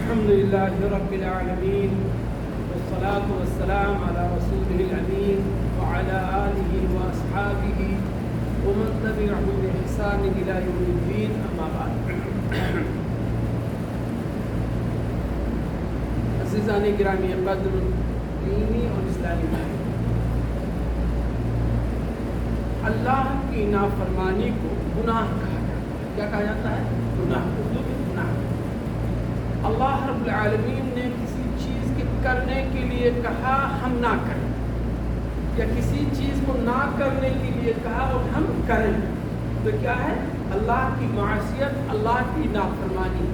الحمد لله رب العالمين والصلاة والسلام على رسوله الأمين وعلى آله وأصحابه ومن تبعهم بإحسان إلى يوم الدين أما بعد. عزیزان گرامی قدر دینی اور اسلامی بھائی، اللہ کی نافرمانی کو گناہ کہا جاتا ہے. کیا کہا جاتا ہے؟ گناہ. اردو میں گناہ. اللہ رب العالمین نے کسی چیز کے کرنے کے لیے کہا ہم نہ کریں، یا کسی چیز کو نہ کرنے کے لیے کہا اور ہم کریں، تو کیا ہے؟ اللہ کی معصیت، اللہ کی نافرمانی.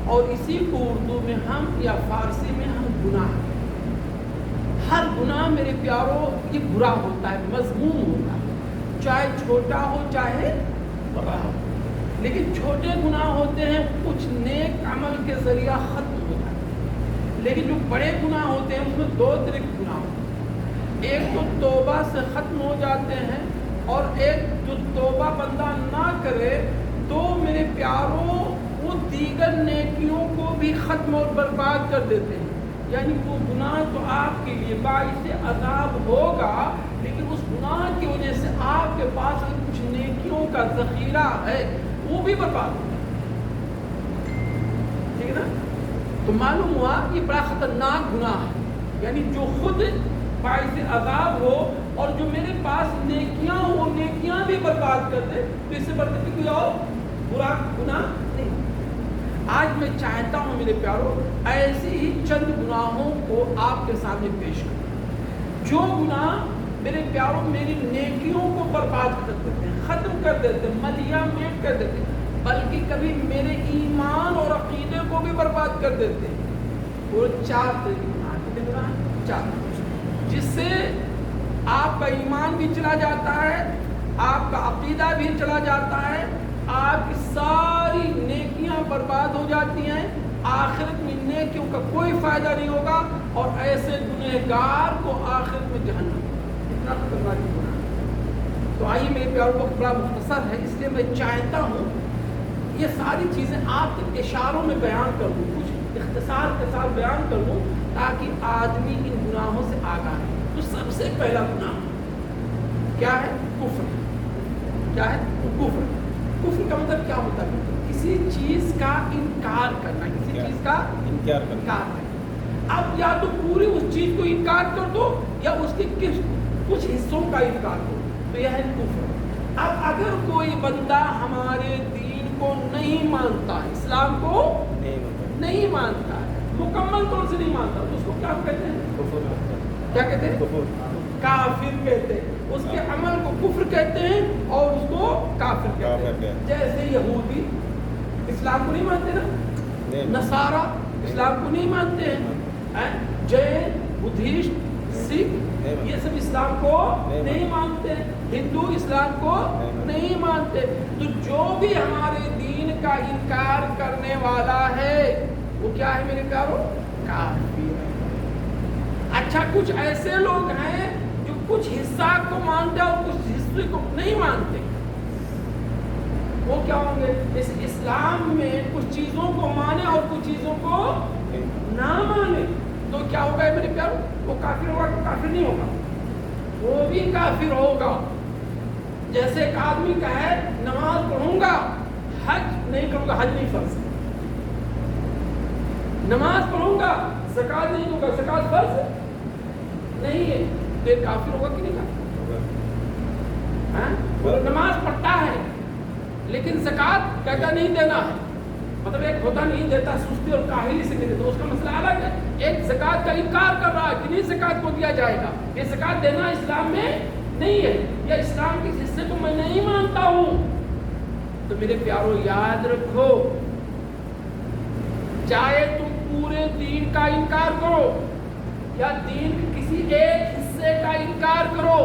اور اسی کو اردو میں ہم یا فارسی میں ہم گناہ کہتے ہیں. ہر گناہ میرے پیاروں یہ برا ہوتا ہے، مذموم ہوتا ہے، چاہے چھوٹا ہو چاہے بڑا ہو. لیکن چھوٹے گناہ ہوتے ہیں کچھ نیک عمل کے ذریعہ ختم ہو جاتے ہیں، لیکن جو بڑے گناہ ہوتے ہیں اس میں دو طرح کے گناہ ہوتے ہیں. ایک تو توبہ سے ختم ہو جاتے ہیں، اور ایک جو توبہ بندہ نہ کرے تو میرے پیاروں وہ دیگر نیکیوں کو بھی ختم اور برباد کر دیتے ہیں. یعنی وہ گناہ تو آپ کے لیے باعث عذاب ہوگا، لیکن اس گناہ کی وجہ سے آپ کے پاس کچھ نیکیوں کا ذخیرہ ہے وہ بھی برباد ہوگا. ٹھیک ہے نا؟ تو معلوم ہوا یہ بڑا خطرناک گناہ ہے. یعنی جو خود باعث عذاب ہو اور جو میرے پاس نیکیاں ہو نیکیاں بھی برباد کر دے، تو اس سے بڑھتے کوئی اور برا گناہ نہیں. آج میں چاہتا ہوں میرے پیاروں ایسی ہی چند گناہوں کو آپ کے سامنے پیش کروں جو گناہ میرے پیاروں میری نیکیوں کو برباد کر دیتے ہیں، ختم کر دیتے ہیں، ملیہ میٹ کر دیتے ہیں، بلکہ کبھی میرے ایمان اور عقیدے کو بھی برباد کر دیتے ہیں. وہ چار طرح کے گناہ. کتنے گناہ؟ چار. جس سے آپ کا ایمان بھی چلا جاتا ہے، آپ کا عقیدہ بھی چلا جاتا ہے، آپ کی ساری نیکیاں برباد ہو جاتی ہیں، آخرت میں نیکیوں کا کوئی فائدہ نہیں ہوگا، اور ایسے گنہگار کو آخرت میں جہنم. اتنا خطرناک گناہ. تو آئیے میرے پیاروں کو بڑا مختصر ہے، اس لیے میں چاہتا ہوں یہ ساری چیزیں آپ کے اشاروں میں بیان کر دوں، کچھ اختصار کے ساتھ بیان کر دوں تاکہ آدمی ان گناہوں سے آگاہ ہے. تو سب سے پہلا گناہ کیا ہے؟ کفر. کیا ہے؟ کفر. کفر کا مطلب کیا ہوتا ہے؟ کسی چیز کا انکار کرنا، کسی چیز کا انکار کرنا. اب یا تو پوری اس چیز کو انکار کر دو یا اس کے کچھ حصوں کا انکار کرو، تو یہ ہے کفر. اب اگر کوئی بندہ ہمارے دین کو نہیں مانتا ہے، اسلام کو نہیں مانتا ہے، مکمل طور سے نہیں مانتا، تو اس کو کیا کہتے ہیں؟ کیا کہتے ہیں؟ کافر کہتے ہیں. اس کے عمل کو کفر کہتے ہیں اور اس کو کافر کہتے ہیں. جیسے یہودی اسلام کو نہیں مانتے نا، نصارہ اسلام کو نہیں مانتے ہیں، جین، بدھسٹ، سکھ یہ سب اسلام کو نہیں مانتے، ہندو اسلام کو نہیں مانتے. تو جو بھی ہمارے دین کا انکار کرنے والا ہے وہ کیا ہے میرے پیاروں؟ کافر ہے. اچھا کچھ ایسے لوگ ہیں جو کچھ حصہ کو مانتے اور کچھ حصے کو نہیں مانتے، وہ کیا ہوں گے؟ اس اسلام میں کچھ چیزوں کو مانے اور کچھ چیزوں کو نہ مانے، تو کیا ہوگا میرے پیاروں؟ وہ کافر ہوگا کہ کافر نہیں ہوگا؟ وہ بھی کافر ہوگا. جیسے ایک آدمی کا ہے نماز پڑھوں گا حج نہیں کروں گا، حج نہیں فرض. نماز پڑھوں گا زکات نہیں دوں گا، زکات فرض نہیں ہے، تو ایک کافر ہوگا کہ نہیں کافر ہوگا؟ وہ نماز پڑھتا ہے لیکن زکات کہتا نہیں دینا ہے، مطلب ایک ہوتا نہیں دیتا سستی اور کاہلی سے نہیں دیتا، اس کا مسئلہ الگ ہے. ایک زکات کا انکار کر رہا ہے کہ نہیں زکات کو دیا جائے گا، یہ زکات دینا اسلام میں نہیں ہے، یا اسلام کے حصے کو میں نہیں مانتا ہوں. تو میرے پیاروں یاد رکھو، چاہے تم پورے دین کا انکار کرو یا دین کے کسی ایک حصے کا انکار کرو،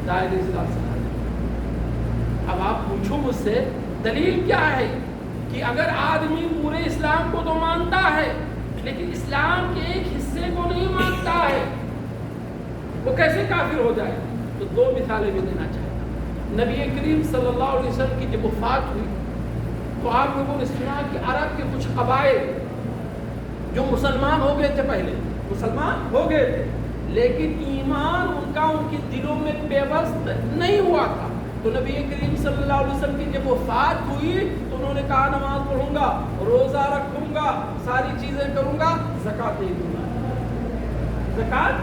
دائرے اسلام سے. اب آپ پوچھو مجھ سے دلیل کیا ہے کہ اگر آدمی پورے اسلام کو تو مانتا ہے لیکن اسلام کے ایک حصے کو نہیں مانتا ہے، وہ کیسے کافر ہو جائے؟ تو دو مثالیں میں دینا چاہتا ہوں. نبی کریم صلی اللہ علیہ وسلم کی جب وفات ہوئی تو آپ لوگوں نے سنا کہ عرب کے کچھ قبائل جو مسلمان ہو گئے تھے، پہلے مسلمان ہو گئے تھے، لیکن ایمان ان کا ان کے دلوں میں پیوست نہیں ہوا تھا. تو نبی کریم صلی اللہ علیہ وسلم کی جب وفات ہوئی تو انہوں نے کہا نماز پڑھوں گا، روزہ رکھوں گا، ساری چیزیں کروں گا، زکوٰۃ نہیں دوں گا. زکوٰۃ.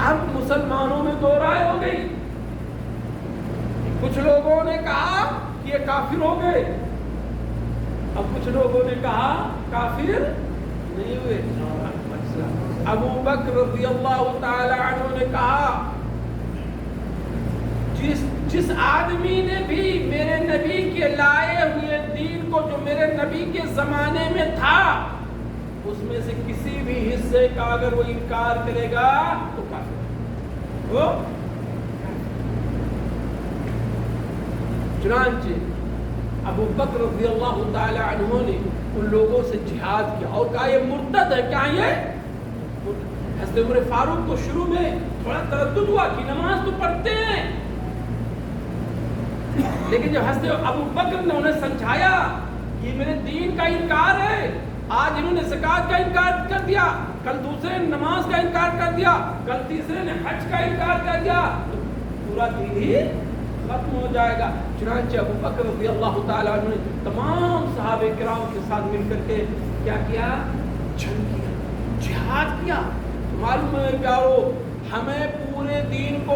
اب مسلمانوں میں دو رائے ہو گئی. کچھ لوگوں نے کہا کہ یہ کافر ہو گئے، اب کچھ لوگوں نے کہا کافر نہیں ہوئے. ابو بکر رضی اللہ تعالی عنہ نے کہا جس آدمی نے بھی میرے نبی کے لائے ہوئے دین کو جو میرے نبی کے زمانے میں تھا اس میں سے کسی بھی حصے کا اگر وہ انکار کرے گا تو کافر ہو. چنانچہ ابو بکر رضی اللہ تعالی عنہ نے ان لوگوں سے جہاد کیا اور کہا یہ مرتد ہے. کیا یہ حضرت عمر فاروق کو شروع میں تھوڑا تردد ہوا کہ نماز تو پڑھتے ہیں، لیکن جب حضرت ابو بکر نے انہیں سمجھایا کہ میرے دین کا انکار ہے، آج انہوں نے زکوٰۃ کا انکار کر دیا، کل دوسرے نے نماز کا انکار کر دیا، کل تیسرے نے حج کا انکار کر دیا، تو پورا دین ہی ختم ہو جائے گا. چنانچہ ابو بکر رضی اللہ تعالیٰ عنہ نے تمام صحابہ کرام کے ساتھ مل کر کے کیا کیا؟ جنگ کیا، جہاد کیا. معلوم ہے پیارو، ہمیں پورے دین کو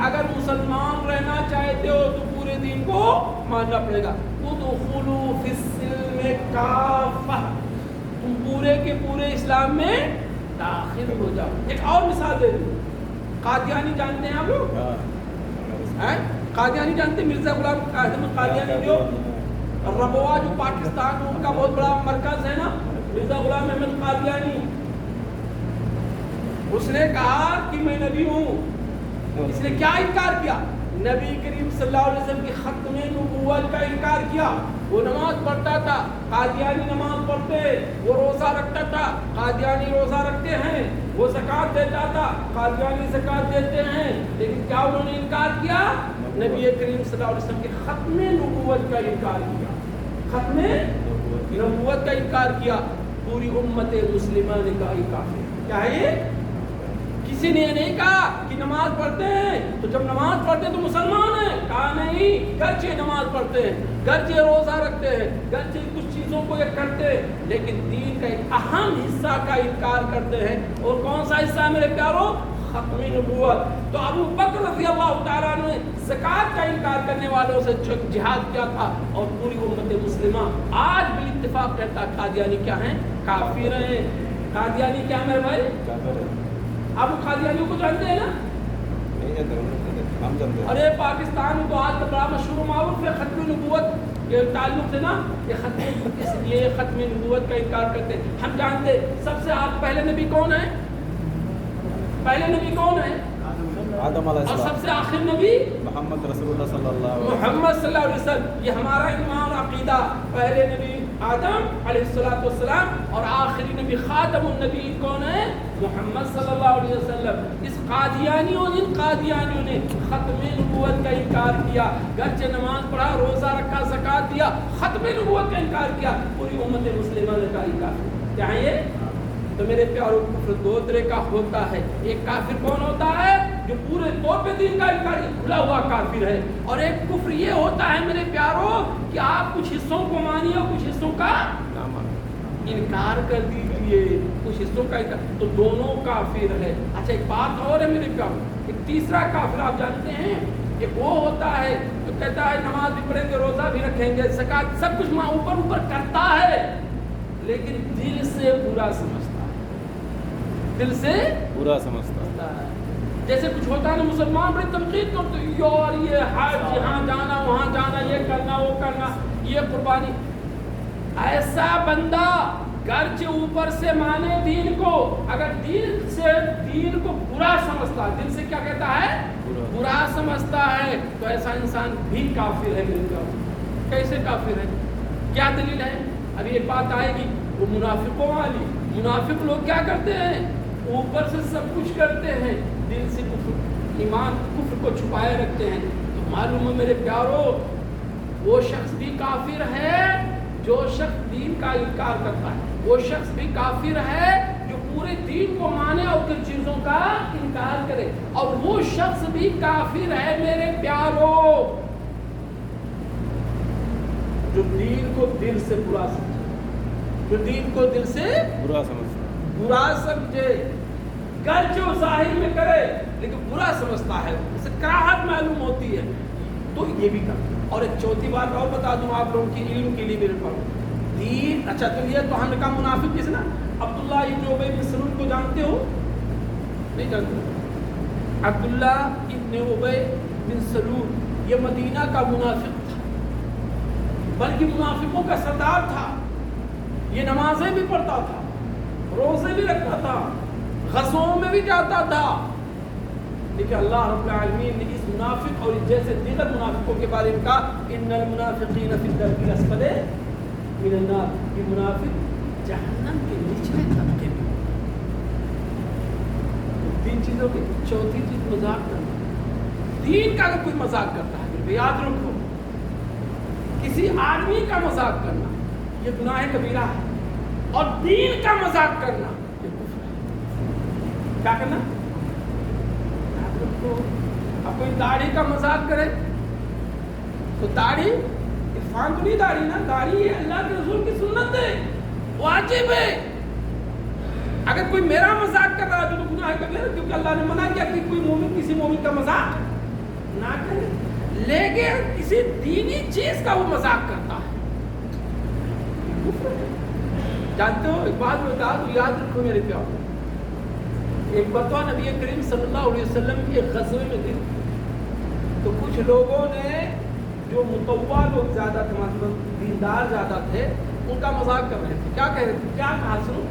اگر مسلمان رہنا چاہتے ہو تو پورے دین کو ماننا پڑے گا. ادخلوا فی السلم کافہ، تم پورے کے پورے اسلام میں داخل ہو جاؤ. ایک اور مثال دے دوں. قادیانی جانتے ہیں آپ لوگ؟ قادیانی جانتے ہیں؟ مرزا غلام احمد قادیانی جو ربوا جو پاکستان ان کا بہت بڑا مرکز ہے نا، مرزا غلام احمد قادیانی. اس نے کہا کہ میں نبی ہوں. اس نے کیا انکار کیا؟ نبی کریم صلی اللہ علیہ وسلم کی ختم نبوت کا انکار کیا. وہ نماز پڑھتا تھا، قادیانی نماز پڑھتے، وہ روزہ رکھتا تھا، قادیانی روزہ رکھتے ہیں، وہ زکوٰۃ دیتا تھا، قادیانی زکوٰۃ دیتے ہیں، لیکن کیا انہوں نے انکار کیا؟ نبی کریم صلی اللہ علیہ وسلم کی ختم نبوت کا انکار کیا. ختم نبوت کا انکار کیا. پوری امت مسلمہ نے کہا یہ کافر. کیا ہے یہ؟ کسی نے یہ نہیں کہا کہ نماز پڑھتے ہیں تو جب نماز پڑھتے ہیں تو مسلمان ہیں. کہا نہیں، گرچہ نماز پڑھتے ہیں، گرچہ روزہ رکھتے ہیں، گرچہ کچھ چیزوں کو یہ کرتے ہیں، لیکن دین کا ایک اہم حصہ کا انکار کرتے ہیں. اور کون سا حصہ ہے میرے پیارو؟ ختم نبوت. تو ابو بکر رضی اللہ تعالیٰ نے زکوٰۃ کا انکار کرنے والوں سے جہاد کیا تھا. اور پوری امت مسلمہ آج بھی اتفاق کرتا ہے قادیانی کیا ہیں؟ کافر ہیں. قادیانی کیا میرے بھائی؟ کافر ہیں. آپ قادیانیوں کو جانتے ہیں نا؟ نہیں جانتے. ارے پاکستان میں تو آج کا بڑا مشہور و معروف ہے ختم نبوت کے تعلق سے نا، یہ ختم، اس لیے ختم نبوت کا انکار کرتے ہیں. ہم جانتے سب سے آج پہلے نبی کون ہے؟ پہلے نبی کون ہے؟ آدم علیہ السلام. اور سب سے آخر نبی محمد رسول اللہ صلی اللہ علیہ وسلم. یہ ہمارا ایمان عقیدہ. پہلے نبی آدم علیہ السلام اور آخری نبی خاتم النبی کون ہے؟ محمد صلی اللہ علیہ وسلم. اس ان قادیانیوں نے ختم نبوت کا انکار کیا. گرچہ نماز پڑھا، روزہ رکھا، زکوٰۃ دیا، ختم نبوت کا انکار کیا. پوری امت مسلمہ نے کہا یہ کافر. کیا ہے یہ؟ تو میرے پیاروں، کفر دو طرح کا ہوتا ہے. ایک کافر کون ہوتا ہے؟ جو پورے طور پہ دین کا انکار، کھلا ہوا کافر ہے. اور ایک کفر یہ ہوتا ہے میرے پیاروں کہ آپ کچھ حصوں کو مانیے اور کچھ حصوں کا انکار کر دیجیے، کچھ حصوں کا انکار، تو دونوں کافر ہے. اچھا ایک بات اور ہے میرے پیاروں، ایک تیسرا کافر آپ جانتے ہیں، ایک وہ ہوتا ہے جو کہتا ہے نماز بھی پڑھیں گے، روزہ بھی رکھیں گے، زکوٰۃ سب کچھ اوپر کرتا ہے، لیکن دل سے برا سمجھتا ہے. دل سے برا سمجھتا ہے. جیسے کچھ ہوتا ہے نا، مسلمان بڑی تنقید کرتے ہیں، یار یہ حج، یہاں جانا وہاں جانا، یہ کرنا وہ کرنا، یہ قربانی. ایسا بندہ گرچہ اوپر سے مانے دین کو، اگر دل سے دین کو برا سمجھتا ہے، دل سے کیا کہتا ہے؟ برا سمجھتا ہے، تو ایسا انسان بھی کافر ہے. میرے کو کیسے کافر ہے؟ کیا دلیل ہے؟ ابھی ایک بات آئے گی. وہ منافقوں والی. منافق لوگ کیا کرتے ہیں؟ اوپر سے سب کچھ کرتے ہیں، دل سے کفر، ایمان کفر کو چھپائے رکھتے ہیں. تو معلوم ہے میرے پیارو، وہ شخص بھی کافر ہے جو شخص دین کا انکار کرتا ہے وہ شخص بھی کافر ہے جو پورے دین کو مانے اور کن چیزوں کا انکار کرے، اور وہ شخص بھی کافر ہے میرے پیاروں جو دین کو دل سے برا سمجھے، جو دین کو دل سے برا سمجھے، گرچہ وہ ظاہر میں کرے لیکن برا سمجھتا ہے، اسے کراہت معلوم ہوتی ہے، تو یہ بھی کرتا ہے۔ اور ایک چوتھی بات اور بتا دوں آپ لوگوں کی علم کے لیے میرے پاس دین، اچھا تو یہ تو ہم نے کہا منافق کس نا، عبداللہ ابن ابی بن سلول کو جانتے ہو؟ نہیں جانتے؟ عبداللہ ابن ابی بن سلول یہ مدینہ کا منافق تھا، بلکہ منافقوں کا سردار تھا، یہ نمازیں بھی پڑھتا تھا، روزے بھی رکھتا تھا، غزووں میں بھی جاتا تھا، لیکن اللہ رب العالمین نے اس منافق اور جیسے دیگر منافقوں کے بارے میں کہا ان المنافقین فی الدرک الاسفل من النار، یہ منافق جہنم کے نچلے طبقے میں۔ تین چیزوں کی چوتھی چیز مذاق کرنا، دین کا اگر کوئی مذاق کرتا ہے یاد رکھو، کسی آدمی کا مذاق کرنا یہ گناہ کبیرہ ہے، اور دین کا مذاق کرنا یہ کفر ہے۔ کیا کرنا؟ اب کوئی داڑھی کا مذاق کرے تو داڑھی عرفان تو نہیں داڑھی نا، داڑھی ہے اللہ کے رسول کی سنت ہے، واجب ہے۔ اگر کوئی میرا مذاق کر رہا ہے تو گناہ کبیرہ ہے، کیونکہ اللہ نے منع کیا کہ کوئی مومن کسی مومن کا مذاق نہ کرے، لیکن کسی دینی چیز کا وہ مذاق کرتا ہے جانتے ہو۔ ایک بات بتا دوں یاد رکھو میرے پیارو، ایک مرتبہ نبی کریم صلی اللہ علیہ وسلم کے غزوے میں تھے تو کچھ لوگوں نے جو متوا لوگ زیادہ تھے، مطلب دیندار زیادہ تھے، ان کا مذاق کر رہے تھے۔ کیا کہہ رہے تھے؟ کیا کہا سنو،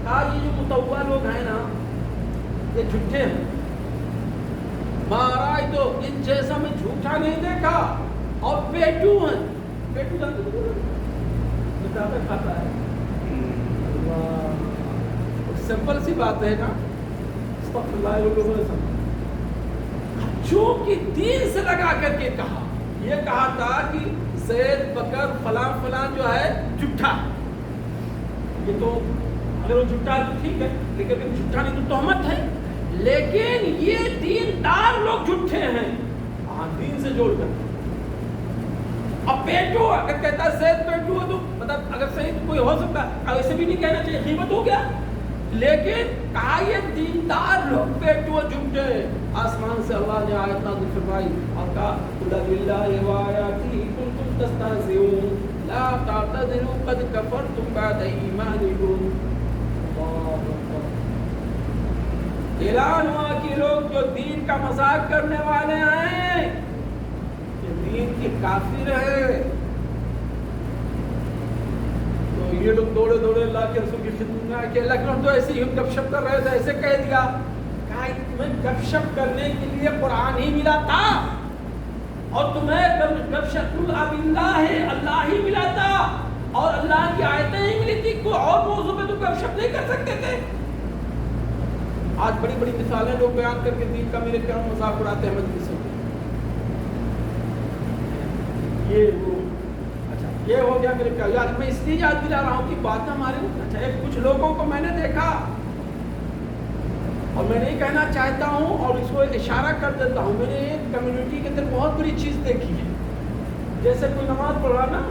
کہا یہ جو متوا لوگ ہیں نا یہ جھوٹے ہیں، مہاراج تو ان جیسا میں جھوٹا نہیں دیکھا، اور پیٹو ہیں، پیٹو جانتے ہو زیادہ کھاتا ہے، سمپل سی بات ہے نا، چونکہ دین سے لگا کر کے کہا، یہ کہا تھا کہ زید بکر فلاں فلاں جو ہے جھوٹا، یہ تو اگر وہ جھوٹا ہے تو ٹھیک ہے، لیکن اگر جھوٹا نہیں تو تہمت ہے، لیکن یہ دیندار لوگ جھوٹے ہیں، دین سے جوڑ کر۔ اب پیٹو اگر کہتا ہے زید پیٹو ہے تو مطلب اگر صحیح تو کوئی ہو سکتا ہے، ایسے بھی نہیں کہنا چاہیے، غیبت ہو گیا، لیکن کہا یہ دیندار لوگ پیٹو جھوٹے۔ آسمان سے اللہ نے آیت نازل فرمائی اور کہا قل باللہ وآیاتہ کنتم تستہزئون لا تعتذروا قد کفرتم بعد ایمانکم۔ اعلان ہوا کہ لوگ جو دین کا مذاق کرنے والے ہیں یہ دین کے کافر ہیں۔ یہ لوگ دوڑے دوڑے اللہ کے رسول کی خدمت میں آئے کہ اللہ کے رسول تو ایسے ہی ہم گپ شپ کر رہے تھے، ایسے کہہ دیا۔ کہا تمہیں گپ شپ کرنے کے لیے قرآن ہی ملا تھا، اور تمہیں گپ شپ اللہ ہے اللہ ہی ملا تھا، اور اللہ کی آیتیں ہی ملی تھی، کوئی اور موضوع پہ تو گپ شپ نہیں کر سکتے تھے۔ آج بڑی بڑی مثالیں لوگ بیان کر کے دین کا میرے پیاروں مذاق اڑاتے ہیں مجلسوں میں۔ یہ ہو گیا میرے پیارے، یار میں اس لیے یاد دلا رہا ہوں کہ بات ہمارے اچھا ایک کچھ لوگوں کو میں نے دیکھا اور میں نہیں کہنا چاہتا ہوں اور اس کو اشارہ کر دیتا ہوں، میں نے ایک کمیونٹی کے اندر بہت بڑی چیز دیکھی ہے۔ جیسے کوئی نماز پڑھ رہا نا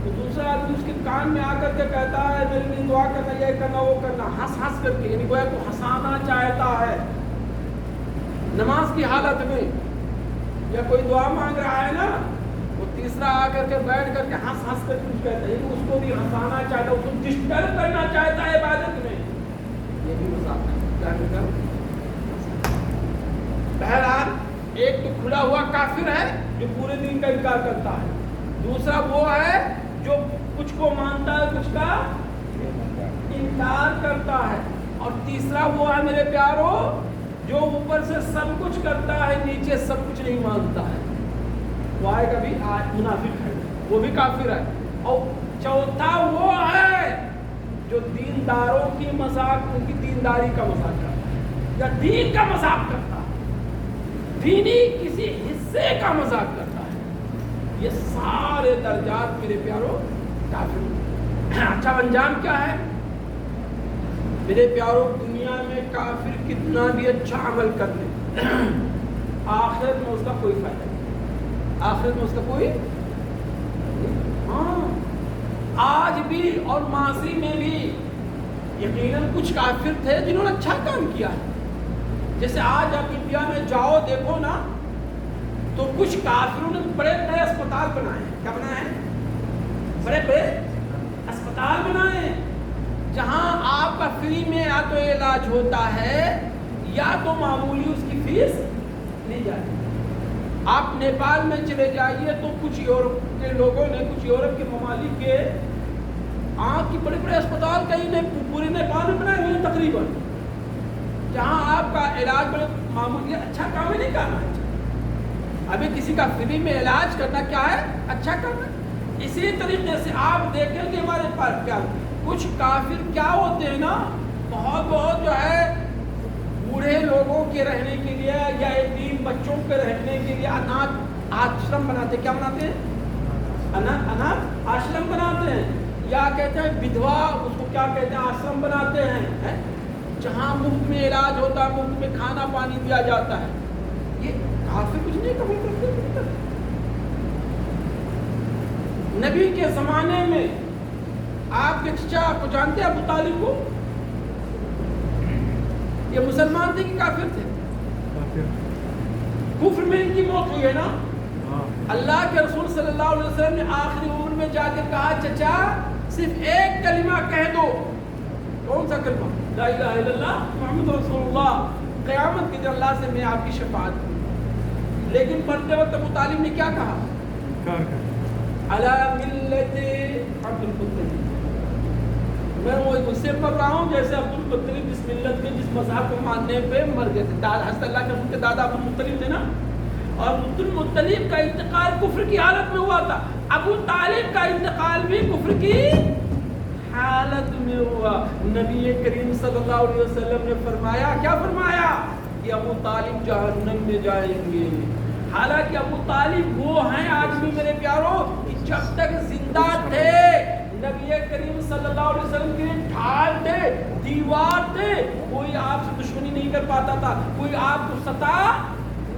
تو دوسرا آدمی اس کے کان میں آ کر کے کہتا ہے میرے لیے دعا کرنا، یہ کرنا وہ کرنا، ہنس ہنس کر کے، یعنی گویا کو ہنسانا چاہتا ہے نماز کی حالت میں، یا کوئی دعا مانگ رہا ہے نا وہ تیسرا آ کر کے بیٹھ کر کے ہنس ہنس کر کچھ کہتا ہے، اس کو بھی ہنسانا چاہتا ہے، اس کو ڈسٹرب کرنا چاہتا ہے عبادت میں، یہ بھی مذاق ہے۔ بہرحال ایک تو کھلا ہوا کافر ہے جو پورے دین کا انکار کرتا ہے، دوسرا وہ ہے جو کچھ کو مانتا ہے کچھ کا انکار کرتا ہے، اور تیسرا وہ ہے میرے پیارو جو اوپر سے سب کچھ کرتا ہے نیچے سب کچھ نہیں مانتا ہے، وہ آئے گا بھی منافق ہے، وہ بھی کافر ہے۔ اور چوتھا وہ ہے جو دینداروں کی مذاق، ان کی دینداری کا مذاق کرتا ہے یا دین کا مذاق کرتا ہے، دینی کسی حصے کا مذاق کرتا ہے۔ یہ سارے درجات میرے پیارو کافر اچھا انجام کیا ہے میرے پیاروں؟ دنیا میں کافر کتنا بھی اچھا عمل کر لے آخرت میں اس کا کوئی فائدہ نہیں، آخرت میں اس کا کوئی آج بھی اور ماضی میں بھی یقیناً کچھ کافر تھے جنہوں نے اچھا کام کیا ہے. جیسے آج آپ انڈیا میں جاؤ دیکھو نا تو کچھ کافروں نے بڑے بڑے اسپتال بنائے ہیں. کیا بنائے ہیں؟ بڑے بڑے اسپتال بنائے ہیں جہاں آپ کا فری میں یا تو علاج ہوتا ہے یا تو معمولی اس کی فیس لی جاتی ہے. آپ نیپال میں چلے جائیے تو کچھ یورپ کے لوگوں نے کچھ یورپ کے ممالک کے آنکھ کی بڑے بڑے اسپتال کہیں نے پورے نیپال میں بنائے ہوئے ہیں تقریباً، جہاں آپ کا علاج بڑے معمولی اچھا کام ہے، نہیں کرنا اچھا. ابھی کسی کا فری میں علاج کرنا کیا ہے؟ اچھا کرنا. اسی طریقے سے آپ دیکھیں کہ ہمارے پاس کیا کچھ کافر کیا ہوتے ہیں نا، بہت جو ہے بوڑھے لوگوں کے رہنے کے لیے یا یتیم بچوں کے رہنے کے لیے اناتھ آشرم بناتے. کیا بناتے ہیں؟ اناتھ آشرم بناتے ہیں، یا کہتے ہیں بدھوا، اس کو کیا کہتے ہیں، آشرم بناتے ہیں جہاں مفت میں علاج ہوتا ہے، مفت میں کھانا پانی دیا جاتا ہے. یہ کافی کچھ نہیں قبول کرتے. نبی کے زمانے میں آپ کے چچا کو جانتے ہیں ابو طالب کو؟ یہ مسلمان تھے کہ کافر تھے؟ کفر میں ان کی موت ہوئی ہے نا. اللہ کے رسول صلی اللہ علیہ وسلم نے آخری عمر میں جا کے کہا چچا صرف ایک کلمہ کہہ دو. کون سا کلمہ؟ لا الہ الا اللہ محمد رسول اللہ. قیامت کے دن اللہ سے میں آپ کی شفاعت کروں. لیکن مرتے وقت ابو طالب نے کیا کہا؟ علی ملت عبد المطلب. میں وہ اس سے پڑھ رہا ہوں جیسے عبد المطلب جس ملت میں جس مذہب کو ماننے پہ مر گئے تھے. حضرت اللہ کے رسول کے دادا عبد المطلب تھے نا، اور عبد المطلب کا انتقال کفر کی حالت میں ہوا تھا. ابو طالب کا انتقال بھی کفر کی حالت میں ہوا. نبی کریم صلی اللہ علیہ وسلم نے فرمایا، کیا فرمایا؟ کہ ابو طالب جہنم میں جائیں گے. حالانکہ ابو طالب وہ ہیں آج بھی میرے پیاروں کہ جب تک زندہ تھے نبی کریم صلی اللہ علیہ وسلم کے ڈھال تھے، دیوار تھے. کوئی آپ سے دشمنی نہیں کر پاتا تھا، کوئی آپ کو ستا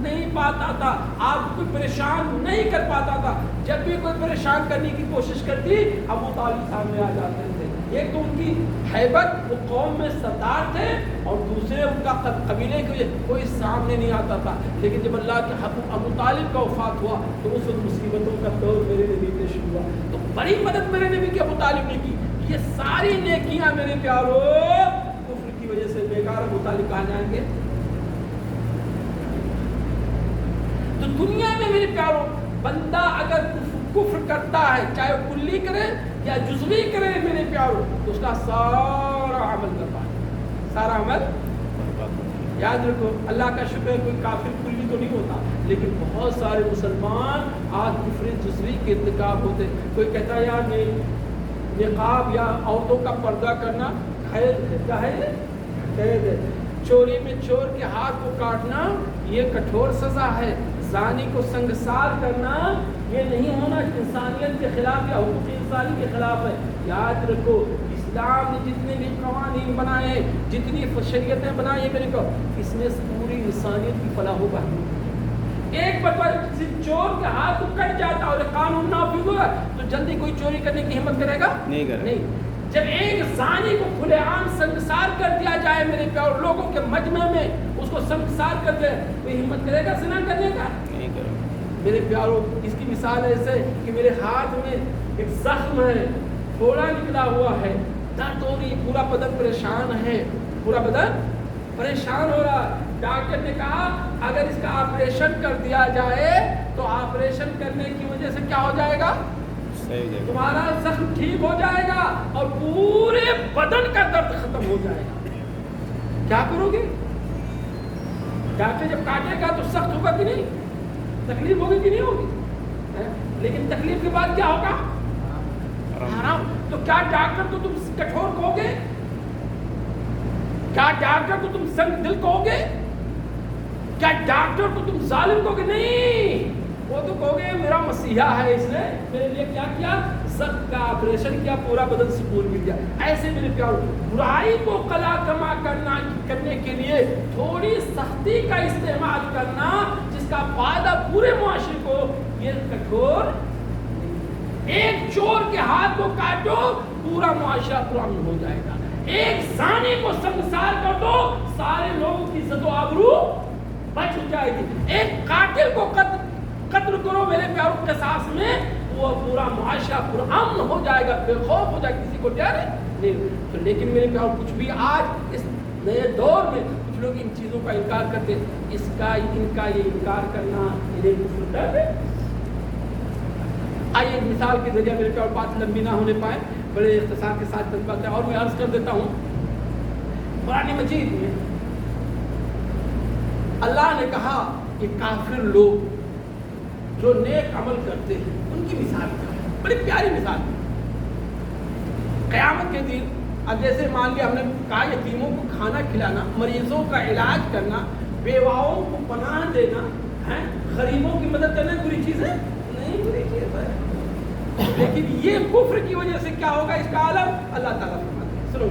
نہیں پاتا تھا، آپ کو کوئی پریشان نہیں کر پاتا تھا. جب بھی کوئی پریشان کرنے کی کوشش کرتی ابو طالب سامنے آ جاتے تھے. ایک تو ان کی ہیبت، وہ قوم میں سردار تھے، اور دوسرے ان کا قبیلے کے کوئی سامنے نہیں آتا تھا. لیکن جب اللہ کے ابو طالب کا وفات ہوا تو اس وقت مصیبتوں کا دور میرے نبی پہ شروع ہوا. تو بڑی مدد میرے نبی کے ابو طالب نے کی. یہ ساری نیکیاں میرے پیاروں کفر کی وجہ سے بیکار. ابو طالب کہاں جائیں گے؟ تو دنیا میں میرے پیاروں بندہ اگر کفر کرتا ہے، چاہے وہ کلی کرے یا جزوی کرے میرے پیاروں، تو اس کا سارا عمل برباد، سارا عمل. یاد رکھو اللہ کا شکر ہے کوئی کافر کلی تو نہیں ہوتا، لیکن بہت سارے مسلمان آج کفر جزوی کے ارتکاب ہوتے. کوئی کہتا ہے یار نقاب یا عورتوں کا پردہ کرنا خیر ہے، کیا ہے؟ خیر ہے. چوری میں چور کے ہاتھ کو کاٹنا یہ کٹھور سزا ہے. زانی کو سنگسار کرنا یہ نہیں ہونا انسانیت کے خلاف یا حقوق انسانی کے خلاف ہے. یاد رکھو اسلام نے جتنے بھی قوانین بنائے، جتنی شریعتیں بنائی ہیں، میرے کو اس میں پوری انسانیت کی فلاح و بہبود. ایک بار چور کے ہاتھ کو کٹ جاتا اور قانون نافذ ہوا تو جلدی کوئی چوری کرنے کی ہمت کرے گا؟ نہیں. جب ایک زانی کو کھلے عام سنگسار کر دیا جائے میرے پیار لوگوں کے مجمع میں، اس کو سنگسار کر دے، کوئی ہمت کرے گا زنا کرنے کا؟ نہیں کرے. میرے پیاروں اس کی مثال ایسے کہ میرے ہاتھ میں ایک زخم ہے، پھوڑا نکلا ہوا ہے، درد ہو رہی، پورا بدن پریشان ہے، پورا بدن پریشان ہو رہا. ڈاکٹر نے کہا اگر اس کا آپریشن کر دیا جائے تو آپریشن کرنے کی وجہ سے کیا ہو جائے گا؟ تمہارا زخم ٹھیک ہو جائے گا اور پورے بدن کا درد ختم ہو جائے گا. کیا کرو گے؟ ڈاکٹر جب کاٹے گا تو سخت ہوگا کہ نہیں؟ تکلیف ہوگی کہ نہیں ہوگی؟ لیکن تکلیف کے بعد کیا ہوگا؟ آرام. تو کیا ڈاکٹر کو تم کٹھور کہو گے؟ کیا ڈاکٹر کو تم سنگ دل کہو گے؟ کیا ڈاکٹر کو تم ظالم کہو گے؟ نہیں. وہ تو کہو گے میرا مسیحا ہے، اس نے میرے لیے کیا کیا؟ زخم کا آپریشن کیا, پورا بدن سکون مل گیا. ایسے میرے پیارو برائی کو قلا کما کرنے کے لیے تھوڑی سختی کا استعمال کرنا جس کا فائدہ پورے معاشرے کو, یہ کٹھور. ایک چور کے ہاتھ کو کاٹو پورا معاشرہ پرامن ہو جائے گا. ایک زانی کو سنگسار کر دو سارے لوگوں کی عزت و آبرو بچ جائے گی. ایک قاتل کو قتل کرو میرے پیاروں قصاص میں, وہ پورا معاشرہ پرامن ہو جائے گا, بے خوف ہو جائے گا, کسی کو ڈر نہیں. تو لیکن میرے پیاروں کچھ بھی آج اس نئے دور میں کچھ لوگ ان چیزوں کا انکار کرتے ہیں. ان کا یہ انکار کرنا انہیں کفر ہے. آئیے ایک مثال کے ذریعے میرے پیاروں بات لمبی نہ ہونے پائے, بڑے اختصار کے ساتھ بات ہے. اور میں عرض کر دیتا ہوں, قرآن مجید میں اللہ نے کہا کہ کافر لوگ جو نیک عمل کرتے ہیں ان کی مثال ہے, بڑی پیاری مثال ہے. قیامت کے دن اب جیسے مان لیا ہم نے کہا یتیموں کو کھانا کھلانا, مریضوں کا علاج کرنا, بیواؤں کو پناہ دینا, غریبوں کی مدد کرنا بری چیز ہے نہیں, بری چیز ہے. لیکن یہ کفر کی وجہ سے کیا ہوگا اس کا عالم اللہ تعالیٰ فرماتے ہیں. سنو,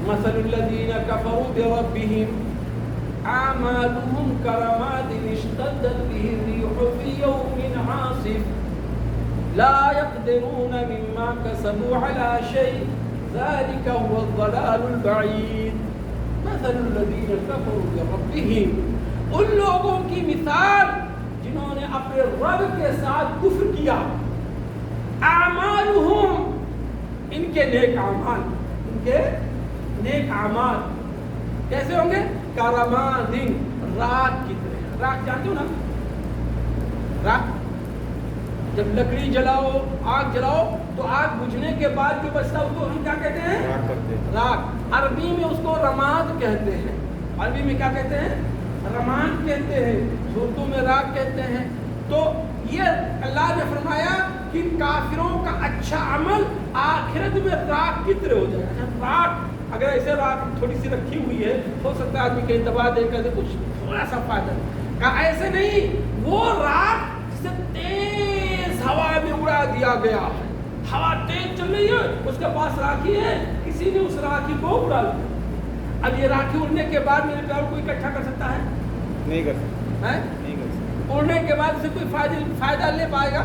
مثل الذین کفروا بربهم اعمالهم كرماد اشتدت به الريح في يوم عاصف لا يقدرون مما كسبوا على شيء ذلك هو الضلال البعيد. مثل الذین کفروا بربهم, ان لوگوں کی مثال جنہوں نے اپنے رب کے ساتھ کفر کیا. اعمالهم, ان کے نیک اعمال, ان کے نیک اعمال کیسے ہوں گے؟ کرمادن, راکھ کی طرح. راکھ جانتے ہو نا, راکھ جب لکڑی جلاؤ, آگ جلاؤ تو آگ بجھنے کے بعد جو بچتا اس کو ہم کیا کہتے ہیں؟ راکھ. عربی میں اس کو رماد کہتے ہیں. عربی میں کیا کہتے ہیں؟ رمان کہتے ہیں, اردو میں راکھ کہتے ہیں. تو یہ اللہ نے فرمایا کہ کافروں کا اچھا عمل آخرت میں راکھ کی طرح ہو جائے گا. راکھ اگر ایسے راکھ تھوڑی سی رکھی ہوئی ہے, ہو سکتا ہے آدمی کہیں دبا دے کر کچھ تھوڑا سا فائدہ, کہا ایسے نہیں, وہ راکھ جسے تیز ہوا میں اڑا دیا گیا ہے, ہوا تیز چل رہی ہے, اس کے پاس راکھی ہے, کسی نے اس راکھی کو اڑا دیا. اب یہ راکھی اڑنے کے بعد میرے پیار کو اکٹھا کر سکتا ہے؟ نہیں کر سکتا. اڑنے کے بعد اسے کوئی فائدہ لے پائے گا؟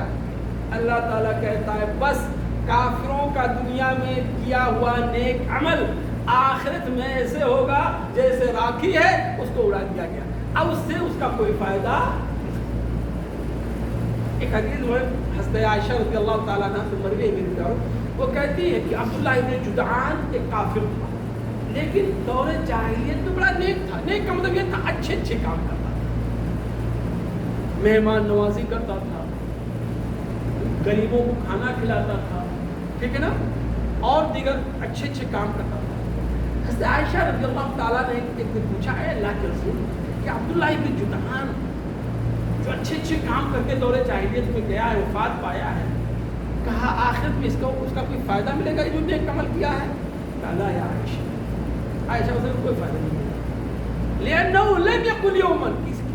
اللہ تعالیٰ کہتا ہے بس کافروں کا دنیا میں کیا ہوا نیک عمل آخرت میں ایسے ہوگا جیسے راکھی ہے, اس کو اڑا دیا گیا, اب اس سے اس کا کوئی فائدہ. ایک حدیث ہے حضرت عائشہ رضی اللہ تعالیٰ عنہ سے مروی ہے میرے پیارو, وہ کہتی ہے کہ عبداللہ ابن جدعان ایک کافر تھا, لیکن دور جاہلیت میں بڑا نیک تھا. نیک کا مطلب یہ تھا اچھے اچھے کام کرتا تھا, مہمان نوازی کرتا تھا, غریبوں کو کھانا کھلاتا تھا, ٹھیک ہے نا, اور دیگر اچھے اچھے کام کرتا تھا. حضرت عائشہ رضی اللہ تعالیٰ نے ایک دن پوچھا ہے اللہ کے رسول کہ عبداللہ ابن جدعان جو اچھے اچھے کام کر کے دور جاہلیت میں گیا ہے, وفات پایا ہے, کہا آخرت میں اس کا کوئی فائدہ ملے گا جو نیک عمل کیا ہے؟ کہا یا عائشہ, عائشہ اسے کوئی فائدہ نہیں ملا, لأنه لم يقل يوما,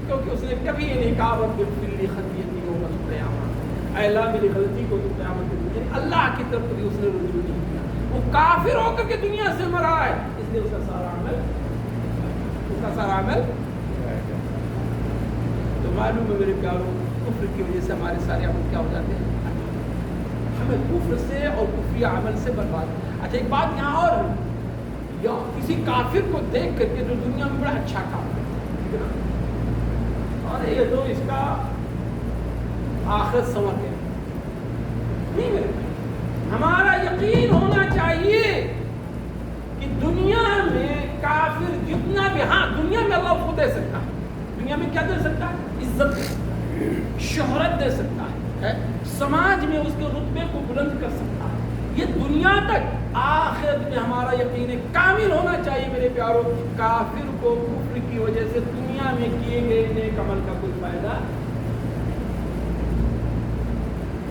کیونکہ اس نے کبھی یہ نہیں کہا رب اغفر لی خطیئتی یوم القیامہ, اے اللہ میری غلطی کو تو قیامت کے دن, اللہ کی طرف کبھی اس نے رجوع نہیں کیا. وہ کافر ہو کر کے دنیا سے مرا ہے, اس لیے اس کا سارا عمل تو معلوم ہے میرے پیاروں کفر کی وجہ سے ہمارے سارے عمل کیا ہو جاتے ہیں, ہمیں کفر سے اور کفری عمل سے برباد. اچھا ایک بات یہاں اور ہے, یا کسی کافر کو دیکھ کر کے جو دنیا میں بڑا اچھا کام کرتا ہے, اور یہ تو اس کا آخرت سنور گیا نہیں. میرے ہمارا یقین ہونا چاہیے کہ دنیا میں کافر جتنا بھی, ہاں دنیا میں اللہ کو دے سکتا ہے, دنیا میں کیا دے سکتا ہے؟ عزت, شہرت دے سکتا ہے, سماج میں اس کے رتبے کو بلند کر سکتا ہے. یہ دنیا تک, آخرت میں ہمارا یقین کامل ہونا چاہیے میرے پیاروں. کافر کو کفر کی وجہ سے دنیا میں کیے گئے نیک عمل کا کوئی فائدہ.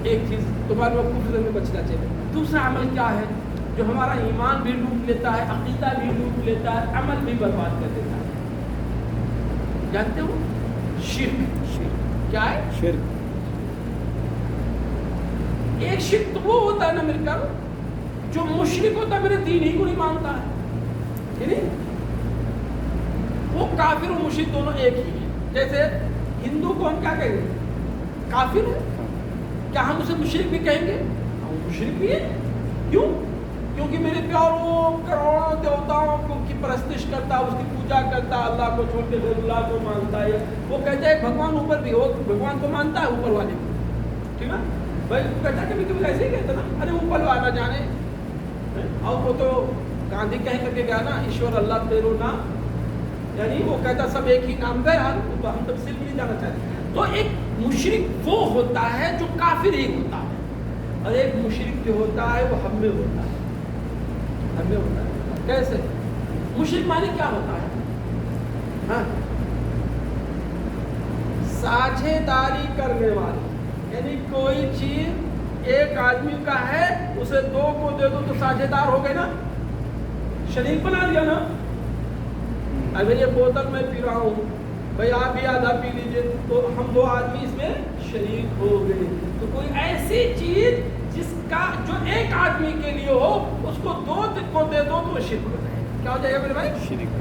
ایک چیز تمہارے کو کفر میں بچنا چاہیے. دوسرا عمل کیا ہے جو ہمارا ایمان بھی لوٹ لیتا ہے, عقیدہ بھی لوٹ لیتا ہے, عمل بھی برباد کر دیتا ہے؟ جانتے ہو شرک. شرک کیا ہے؟ شرک ایک شرک تو وہ ہوتا ہے نا مل کر جو مشرک ہوتا ہے میرے دین ہی کو نہیں مانتا ہے، نہیں وہ کافر و مشرک دونوں ایک ہی ہیں. جیسے ہندو کو ہم کیا کہیں گے؟ کافر ہے. کیا ہم اسے مشرک بھی کہیں گے؟ ہم مشرک بھی ہیں. کیوں؟ کیونکہ میرے پیاروں کروڑوں دیوتاؤں کی پرستش کرتا ہے، اس کی پوجا کرتا ہے، اللہ کو چھوڑ کے غیر اللہ کو مانتا ہے. وہ کہتے ہیں بھگوان اوپر بھی ہو، بھگوان کو مانتا ہے اوپر والے کو. ٹھیک ہے بھائی، کہتا ہے کبھی کبھی ایسے ہی کہتا نا، ارے اوپر والا جانے. اور وہ تو گاندھی کہہ کر کے گیا نا، ایشور اللہ تیرو نام، یعنی وہ کہتا سب ایک ہی نام ہے. ہم تفصیل بھی نہیں جانا چاہتے. تو ایک مشرک وہ ہوتا ہے جو کافر ہی ہوتا ہے، اور ایک مشرک جو ہوتا ہے وہ ہم میں ہوتا ہے. ہم میں ہوتا ہے کیسے؟ مشرک معنی کیا ہوتا ہے؟ ہاں، ساجھے داری کرنے والی، یعنی کوئی چیز ایک آدمی کا ہے اسے دو کو دے دو تو ساجھے دار ہو گئے نا، شریک بنا دیا نا. ابھی یہ بوتل میں پی رہا ہوں، بھائی آپ بھی آدھا پی لیجئے، تو ہم دو آدمی اس میں شریک ہو گئے. تو کوئی ایسی چیز جس کا جو ایک آدمی کے لیے ہو اس کو دو کو دے دو تو شرک ہو جائے. کیا ہو جائے گا میرے بھائی؟ شرک.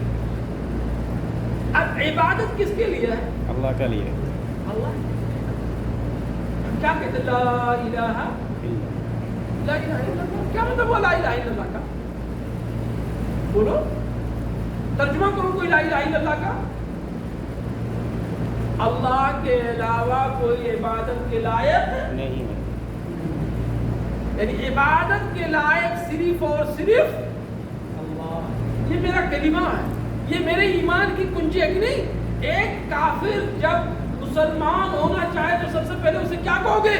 اب عبادت کس کے لیے ہے؟ اللہ کے لیے. اللہ کیا کہتے ہیں؟ لا الہ لا الہ الا اللہ. کیا مطلب وہ لا الہ الا اللہ کا؟ بولو، ترجمہ کرو کوئی لا الہ الا اللہ کا. اللہ کے علاوہ کوئی عبادت کے لائق نہیں ہے. یعنی عبادت کے لائق صرف اور صرف اللہ. یہ میرا کلمہ ہے، یہ میرے ایمان کی کنجی ہے کہ نہیں. ایک کافر جب مسلمان ہونا چاہے تو سب سے پہلے اسے کیا کہو گے؟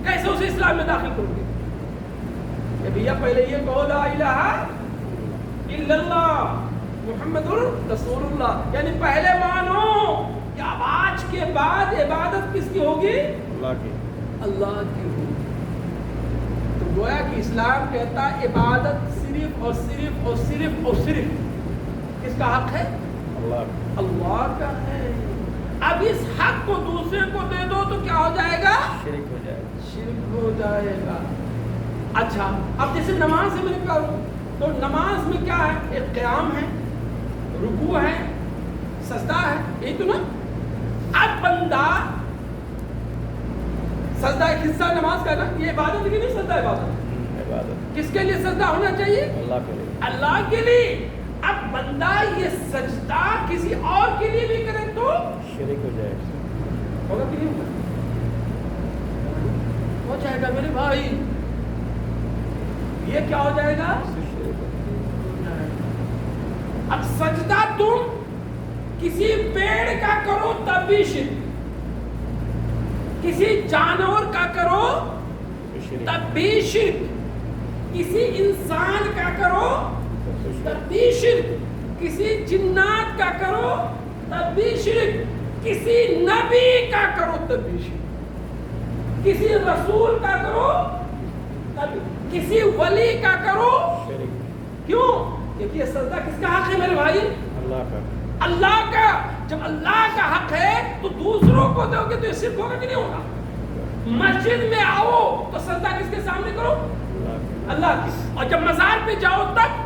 کیسے اسے اسلام میں داخل کرو گے؟ کہ بھیا پہلے یہ کہو لا الہ الا اللہ محمد رسول اللہ. یعنی پہلے مانو کہ اب آج کے بعد عبادت کس کی ہوگی؟ اللہ کی. اللہ کی ہوگی. تو گویا کہ اسلام کہتا ہے عبادت صرف اور صرف اور صرف اور صرف کس کا حق ہے؟ اللہ. اللہ کا ہے. اب اس حق کو دوسرے کو دے دو تو کیا ہو جائے گا؟ شرک ہو جائے گا. شرک ہو جائے گا. اچھا، اب جیسے نماز سے میں نے کہا تو نماز میں کیا ہے؟ ایک قیام ہے، رکوع ہے، سجدہ ہے، یہی تو نا. اب بندہ سجدہ ایک حصہ نماز کا نا، یہ عبادت کی نہیں، سجدہ عبادت. کس کے لیے سجدہ ہونا چاہیے؟ اللہ کے لیے. اللہ کے لیے. اب بندہ یہ سجدہ کسی اور کے لیے بھی کرے تو شرک ہو جائے گا. ہوگا کہ نہیں ہوگا؟ ہو جائے گا میرے بھائی. یہ کیا ہو جائے گا؟ اب سجدہ تم کسی پیڑ کا کرو تب بھی شرک، کسی جانور کا کرو تب بھی شرک، کسی انسان کا کرو تب بھی شرک، کسی جنات کا کرو تب بھی شرک، کسی نبی کا کرو تب بھی شرک، کسی رسول کا کرو تب، کسی ولی کا کرو شرک. کیوں؟ کیونکہ یہ سجدہ کس کا حق ہے میرے بھائی؟ اللہ کا. اللہ کا. جب اللہ کا حق ہے تو دوسروں کو دو گے تو یہ شرک ہوگا کہ نہیں ہوگا؟ مسجد میں آؤ تو سجدہ کس کے سامنے کرو؟ اللہ کی. اور جب مزار پہ جاؤ تب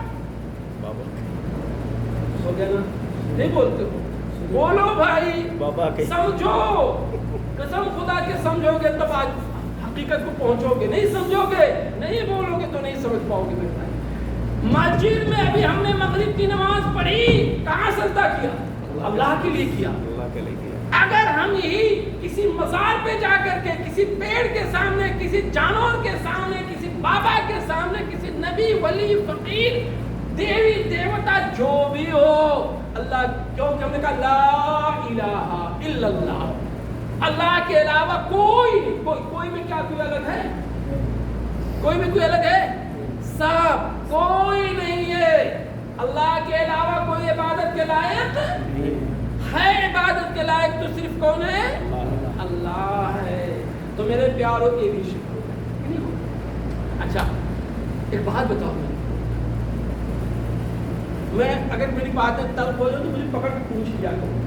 سو گیا نا، نہیں بولتے ہو؟ بولو بھائی، سمجھو، قسم خدا کے سمجھو گے تب آج حقیقت کو پہنچو گے. نہیں سمجھو گے، نہیں بولو گے تو نہیں سمجھ پاؤ گے میرے بھائی. مسجد میں ابھی ہم نے مغرب کی نماز پڑھی، کہاں سجدہ کیا؟ اللہ کے لیے کیا. اللہ کے لیے کیا. اگر ہم یہی کسی مزار پہ جا کر کے کسی پیڑ کے سامنے، کسی جانور کے سامنے، کسی بابا کے سامنے، کسی نبی ولی فقیر دیوی دیوتا جو بھی ہو، اللہ، کیونکہ ہم نے کہا لا الہ الا اللہ، اللہ کے علاوہ کوئی بھی کیا کوئی الگ ہے؟ کوئی بھی کوئی الگ ہے؟ سب کوئی نہیں ہے. اللہ کے علاوہ کوئی عبادت کے لائق ہے. عبادت کے لائق تو صرف کون ہے؟ اللہ ہے. تو میرے پیاروں کے بھی شکر. اچھا ایک بات بتاؤ، میں اگر میری باتیں تلخ ہو جائے تو مجھے پکڑ کے پوچھ لیا کرو،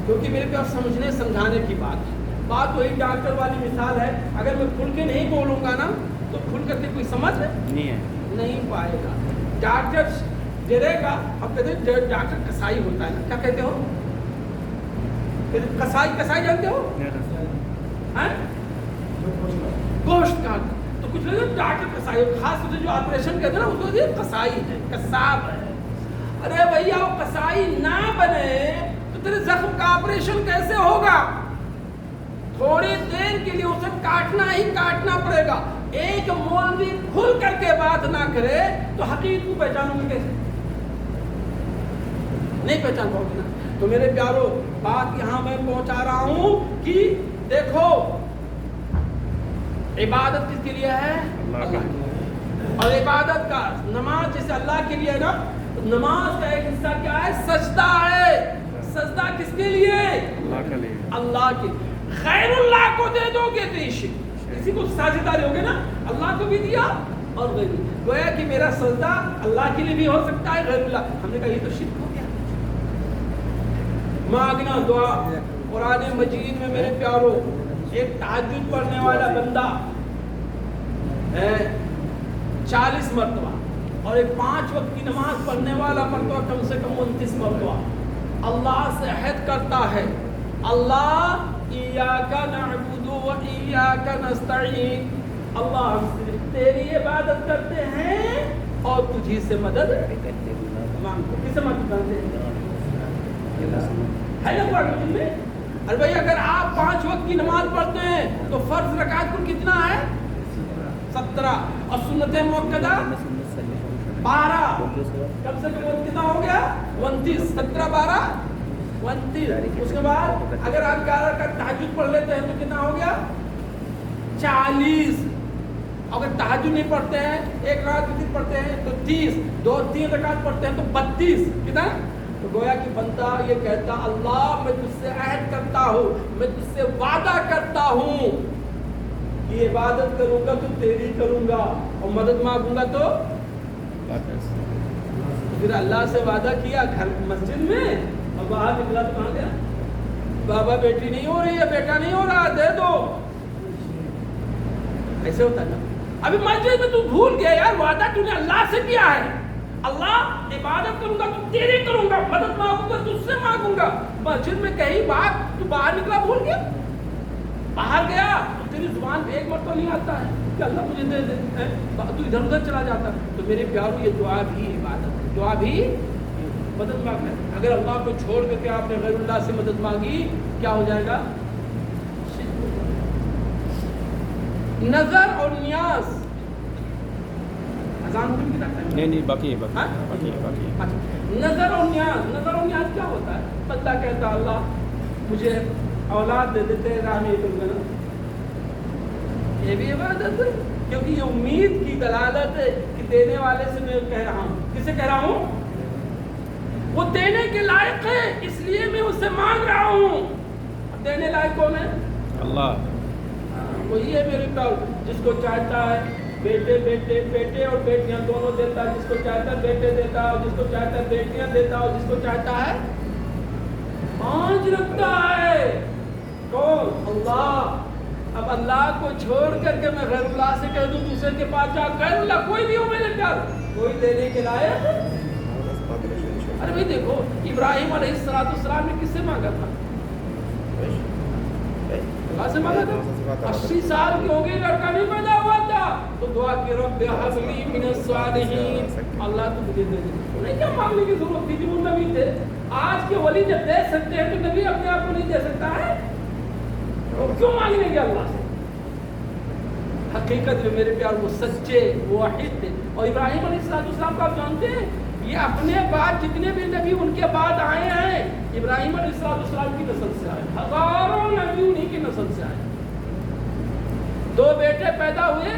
کیونکہ میرے پیار سمجھنے سمجھانے کی بات ہے. بات وہی ڈاکٹر والی مثال ہے، اگر میں کھل کے نہیں بولوں گا نا تو کھل کر کے کوئی سمجھ نہیں پائے گا. ڈاکٹر ڈرے گا. اب کہتے ہیں ڈاکٹر کسائی ہوتا ہے نا، کیا کہتے ہو؟ کسائی جانتے ہو؟ گوشت کا. تو کچھ لوگ ڈاکٹر کسائی، خاص طور سے جو آپریشن کہتے ہیں نا اس کو یہ کسائی ہے، کساب ہے. ارے بھیا وہ کسائی نہ بنے تو تیرے زخم کا آپریشن کیسے ہوگا؟ تھوڑی دیر کے لیے اسے کاٹنا ہی کاٹنا پڑے گا. ایک مولوی کھل کر کے بات نہ کرے تو حقیقت کو پہچانوں گے کیسے؟ نہیں پہچان پاؤ گے نا. تو میرے پیارو بات یہاں میں پہنچا رہا ہوں کہ دیکھو عبادت کس کے لیے ہے؟ اللہ کے لیے. اور عبادت کا نماز جیسے اللہ کے لیے ہے نا، نماز کا ایک حصہ کیا ہے؟ سجدہ ہے. سجدہ کس کے لیے؟ اللہ کے لیے. اللہ کے. غیر اللہ کو دے دو گے تو کسی کو ساجدہ دو گے نا، اللہ کو بھی دیا اور غیر. گویا کہ میرا سجدہ اللہ کے لیے بھی ہو سکتا ہے، غیر اللہ. ہم نے کہا یہ تو شرک ہو گیا. مانگنا دعا قرآن مجید میں میرے پیارو ایک تہجد پڑھنے والا بندہ ہے 40 مرتبہ، اور ایک 5 وقت کی نماز پڑھنے والا مرتبہ کم سے کم 29 مرتبہ اللہ سے عہد کرتا ہے، اللہ ایاک نعبد و ایاک نستعین، اللہ ہم صرف تیری عبادت کرتے ہیں اور تجھی سے مدد مانگتے ہیں. کس سے مدد مانگتے ہیں؟ ہے نا قرآن میں. ارے بھائی اگر آپ 5 وقت کی نماز پڑھتے ہیں تو فرض رکعت کل کتنا ہے؟ 17، اور سنت موقدہ 12، کم سے کم کتنا ہو گیا؟ 29. 17 12 29. اس کے بعد اگر آپ 11 کا تہجد پڑھ لیتے ہیں تو کتنا ہو گیا؟ 40. اگر تہجد نہیں پڑھتے ہیں، ایک رکعت وتر پڑھتے ہیں تو 30، 2-3 رکعت پڑھتے ہیں تو 32. کتنا؟ تو گویا کہ بندہ یہ کہتا اللہ میں تجھ سے عہد کرتا ہوں، میں تجھ سے وعدہ کرتا ہوں کہ عبادت کروں گا تو تیری کروں گا، اور مدد مانگوں گا تو پھر اللہ سے وعدہ کیا گھر مسجد میں، اور باہر نکلا تو کہاں گیا؟ بابا بیٹی نہیں ہو رہی ہے، بیٹا نہیں ہو رہا، دے دو. ایسے ہوتا ہے نا. ابھی مسجد میں تو بھول گیا یار وعدہ تو نے اللہ سے کیا ہے، اللہ عبادت کروں گا تو تیری کروں گا، مدد مانگوں گا تو اس سے مانگوں گا. مسجد میں کہیں بات تو باہر نکلا بھول گیا، باہر گیا تو تیری زبان پہ ایک مرتبہ نہیں آتا ہے کہ اللہ مجھے دے دے، تو ادھر ادھر چلا جاتا ہے. تو میرے پیارو یہ دعا بھی عبادت ہے، دعا بھی مدد مانگنا ہے. اگر اللہ کو چھوڑ کر کے آپ نے غیر اللہ سے مدد مانگی کیا ہو جائے گا؟ نظر اور نیاز. نہیں باقی نظر اور نیاز کیا ہوتا ہے؟ بندہ کہتا اللہ مجھے اولاد دے دیتے راہ میں کروں گا نا، یہ بھی عبادت ہے، کیونکہ یہ امید کی دلالت ہے کہ دینے والے سے میں کہہ رہا ہوں. کس سے کہہ رہا ہوں؟ وہ دینے کے لائق ہے اس لیے میں اس سے مانگ رہا ہوں. دینے لائق کون ہے؟ اللہ. وہی ہے میرے پاس جس کو چاہتا ہے بیٹے اور بیٹیاں دونوں دیتا ہے، جس کو چاہتا ہے بیٹے دیتا ہے، اور جس کو چاہتا ہے بیٹیاں دیتا ہے، اور جس کو چاہتا ہے 5 رکھتا ہے. کون؟ اللہ. اب اللہ کو چھوڑ کر کے میں غیر اللہ سے کہہ دوں دوسرے کے پاس جا، غیر اللہ کوئی بھی ہو میرے پیار، کوئی دینے کے لائق. ارے بھائی دیکھو ابراہیم علیہ السلام نے کس سے مانگا تھا؟ اللہ سے مانگا تھا. 80 سال کی ہو گئی لڑکا نہیں پیدا ہوا تھا تو دعا کی رب ہب لی من الصالحین، اللہ تو مجھے دے دے. انہیں کیا مانگنے کی ضرورت تھی جب وہ نبی تھے؟ آج کے ولی جب دے سکتے ہیں تو نبی اپنے آپ کو نہیں دے سکتا ہے؟ اور کیوں مانگنے گے اللہ سے؟ حقیقت میں میرے پیار وہ سچے واحد تھے. اور ابراہیم علیہ السلام کو آپ جانتے ہیں یہ اپنے بعد جتنے بھی نبی ان کے بعد آئے ہیں ابراہیم علیہ السلام کی نسل سے آئے. ہزاروں نبی انہی کی نسل سے آئے. 2 بیٹے پیدا ہوئے،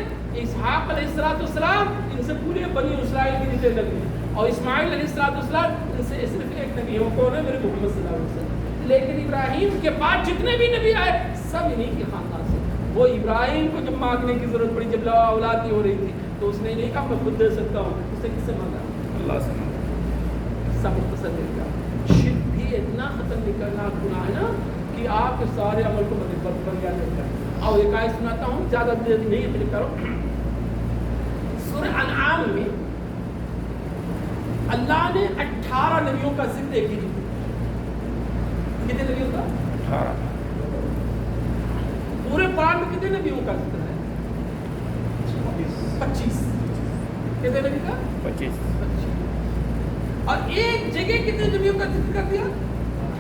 اسحاق علیہ السلام، ان سے پورے بنی اسرائیل کے جتنے نبی ہیں، اور اسماعیل علیہ السلام ان سے صرف ایک نبی ہے. وہ کون ہے؟ میرے محمد صلی اللہ علیہ وسلم. لیکن ابراہیم کے بعد جتنے بھی نبی آئے سب انہی کے خاندان سے. وہ ابراہیم کو جب مانگنے کی ضرورت پڑی، جب اولاد نہیں ہو رہی تھی تو اس نے نہیں کہا میں خود دے سکتا ہوں. اس نے کس سے مانگا؟ اللہ سے. سب مختصر دے گا. شرک بھی اتنا ختم نکلنا گناہ ہے نا کہ کہ آپ کے سارے عمل کو بن گیا. اور ایک آیت سناتا ہوں, زیادہ دیر نہیں ہے کرو. سورہ انعام میں اللہ نے 18 نبیوں کا ذکر ایک ہی. کتنے نبیوں کا؟ 18. پورے قرآن میں کتنے نبیوں کا ذکر ہے؟ 25. کتنے نبی کا؟ 25. اور ایک جگہ کتنے نبیوں کا ذکر کر دیا؟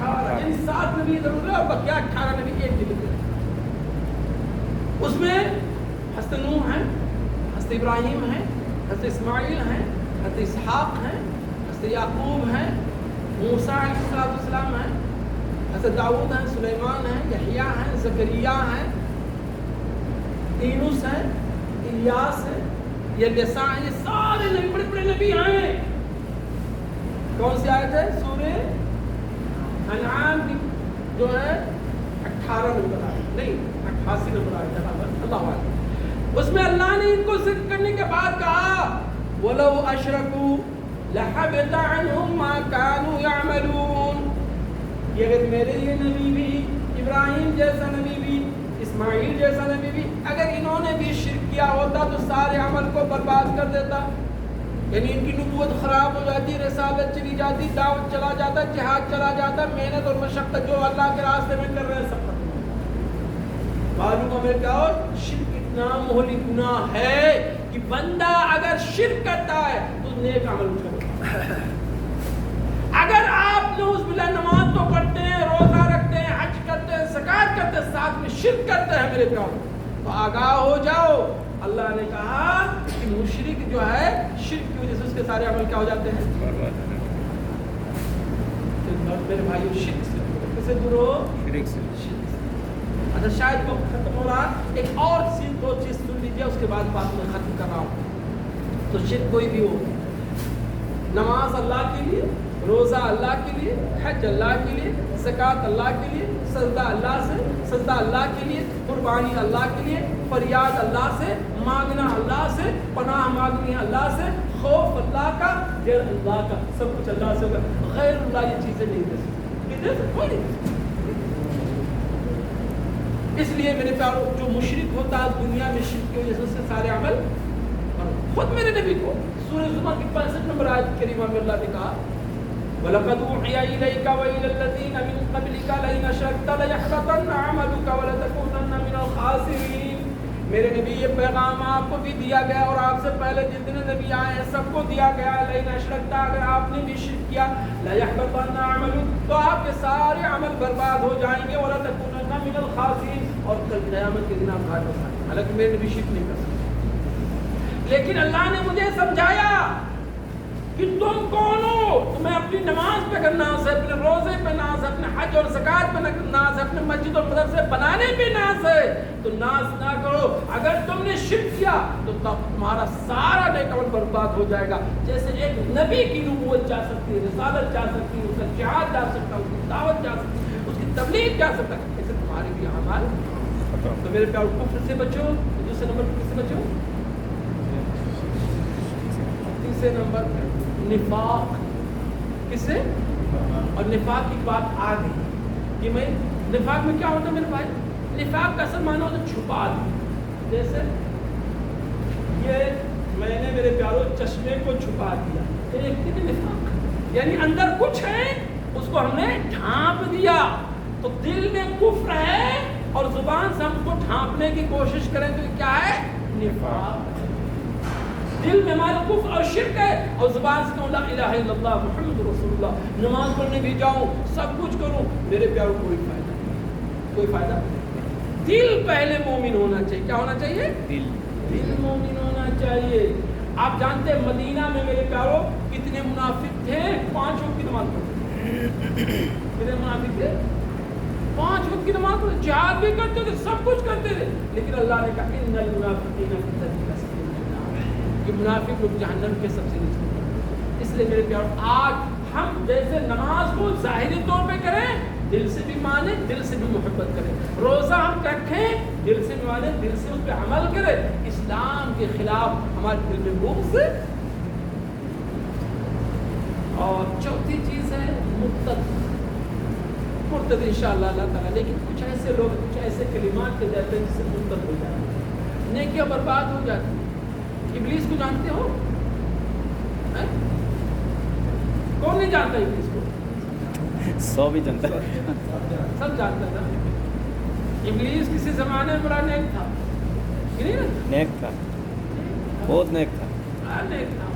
18. یعنی 7 نبی ضرور ہے اور بقیہ 18 نبی ایک جگہ ہے. اس میں حضرت نوح ہیں, حضرت ابراہیم ہیں, حضرت اسماعیل ہیں, حضرت اسحاق ہیں, حضرت یعقوب ہیں, موسیٰ علیہ السلام ہیں, حضرت داؤد ہیں, سلیمان ہیں, یحییٰ ہیں, زکریا ہیں, یونس ہیں, الیاس ہیں, یلیسع ہیں. یہ سارے نبی بڑے بڑے نبی ہیں. کون سی آیت ہے؟ سورہ انعام کی جو ہے 18 نمبر آیت, نہیں 88 نمبر آیت ہے. اللہ اکبر. اس میں اللہ نے ان کو ذکر کرنے کے بعد کہا وَلَوْ أَشْرَكُوا لَحَبِطَ عَنْهُمْ مَا كَانُوا يَعْمَلُونَ. یہ اگر میرے یہ نبی بھی, ابراہیم جیسا نبی بھی, اسماعیل جیسا نبی بھی, اگر انہوں نے بھی شرک کیا ہوتا تو سارے عمل کو برباد کر دیتا. یعنی ان کی نبوت خراب ہو جاتی, رسالت چلی جاتی, دعوت چلا جاتا, جہاد چلا جاتا, محنت اور مشقت جو اللہ کے راستے میں کر رہے ہیں سب ختم. معلوم ہمیں کیا ہو, شرک اتنا مہلک گناہ ہے کہ بندہ اگر شرک کرتا ہے تو نیک عمل چھوڑتا. اگر آپ نعوذ باللہ نماز تو پڑھتے ہیں, روزہ رکھتے ہیں, حج کرتے ہیں, زکات کرتے ہیں, ساتھ میں شرک کرتے ہیں میرے پیارو, تو آگاہ ہو جاؤ. اللہ نے کہا کہ مشرک جو ہے شرک کی وجہ سے اس کے سارے عمل کیا ہو جاتے ہیں؟ میرے بھائیو شرک سے کسے دور ہو؟ شرک سے. اچھا شاید وہ ختم ہو رہا, ایک اور دو چیز سن لیجیے, اس کے بعد بات میں ختم کر رہا ہوں. تو شرک کوئی بھی ہو, نماز اللہ کے لیے, روزہ اللہ کے لیے, حج اللہ کے لیے, زکات اللہ کے لیے, سجدہ اللہ سے, سجدہ اللہ کے لیے, قربانی اللہ کے لیے, فریاد اللہ سے, مانگنا اللہ سے, پناہ مانگنی اللہ سے, خوف اللہ کا, غیر اللہ کا, سب کچھ اللہ سے ہوگا. غیر اللہ یہ چیزیں نہیں دے سکتے, کوئی نہیں. اس لیے میرے پیارو جو مشرک ہوتا ہے دنیا میں شرک کی وجہ سے اس سے سارے عمل, خود میرے نبی کو سورہ زمر کی 65 نمبر آیت کریمہ میں اللہ نے کہا وَلَقَدْ أُوحِيَ إِلَيْكَ وَإِلَى الَّذِينَ مِن قَبْلِكَ لَئِنْ أَشْرَكْتَ لَيَحْبَطَنَّ عَمَلُكَ وَلَتَكُونَنَّ مِنَ الْخَاسِرِينَ. میرے نبی یہ پیغام آپ کو بھی دیا گیا اور آپ سے پہلے جتنے نبی آئے ہیں سب کو دیا گیا. لَئِنْ أَشْرَكْتَ, اگر آپ نے بھی شرک کیا, لَيَحْبَطَنَّ عَمَلُكَ, تو آپ کے سارے عمل برباد ہو جائیں گے. وَلَتَكُونَنَّ مِنَ الْخَاسِرِينَ, اور کل قیامت کے دن آپ گھاٹے ہو جائیں گے. حالانکہ میرے نبی شرک نہیں کر سکتے, لیکن اللہ نے مجھے سمجھایا کہ تم کون ہو, تمہیں اپنی نماز پہ ناز ہے, اپنے روزے پہ ناز ہے, اپنے حج اور زکات پہ ناز ہے, اپنے مسجد اور مدرسے بنانے پہ ناز ہے, تو ناز نہ کرو. اگر تم نے شرک کیا تو تب تمہارا سارا نیک عمل برباد ہو جائے گا. جیسے ایک نبی کی نبوت جا سکتی ہے, رسالت جا سکتی ہے, اس کا جہاد جا سکتا ہے, اس کی دعوت جا سکتی ہے, اس کی تبلیغ جا سکتا ہے, ایسے تمہارے بھی اعمال. تو میرے پیارو کفر سے بچو. دوسرے نمبر کس سے بچو؟ تیسرے نمبر نفاق. کس سے؟ اور نفاق کی بات آ گئی کہ میں نفاق میں کیا ہوتا ہے میرے بھائی؟ نفاق کا اصل معنی ہوتا ہے چھپا دیا. جیسے یہ میں نے میرے پیاروں چشمے کو چھپا دیا, یہ نفاق یعنی اندر کچھ ہے اس کو ہم نے ڈھانپ دیا. تو دل میں کفر ہے اور زبان سے ہم کو ڈھانپنے کی کوشش کریں تو یہ کیا ہے؟ نفاق. دل میں ہمارا کفر اور شرک ہے اور زبان سے کہوں لا الہ الا اللہ محمد رسول اللہ, نماز پڑھنے بھی جاؤں, سب کچھ کروں, میرے پیاروں کوئی فائدہ نہیں, کوئی فائدہ. دل پہلے مومن ہونا چاہیے. کیا ہونا چاہیے؟ دل مومن ہونا چاہیے. آپ جانتے ہیں مدینہ میں میرے پیاروں کتنے منافق تھے, 5 وقت کی نماز پڑھتے تھے. کتنے منافق تھے؟ 5 وقت کی نماز پڑھتے, جہاد بھی کرتے تھے, سب کچھ کرتے تھے, لیکن اللہ نے کہا ان المنافقین فی الدرک کہ منافق لوگ جہنم کے سب سے نیچے. اس لیے میرے پیاروں آج ہم جیسے نماز کو ظاہری طور پہ کریں, دل سے بھی مانیں, دل سے بھی محبت کریں. روزہ ہم رکھیں, دل سے بھی مانیں, دل سے اس پہ عمل کریں. اسلام کے خلاف ہمارے دل میں بغض. اور چوتھی چیز ہے مرتد. مرتد انشاءاللہ اللہ تعالیٰ. لیکن کچھ ایسے لوگ کچھ ایسے کلمات کے جاتے ہیں جس سے مرتد ہو جاتے ہیں, نیکیاں برباد ہو جاتی ہیں. ابلیس کو جانتے ہو؟ کون نہیں جانتا ابلیس کو؟ سو بھی جانتا ہے, سب جانتا تھا. ابلیس کسی زمانے میں بڑا نیک تھا, نیک تھا, بہت نیک تھا. نیک تھا.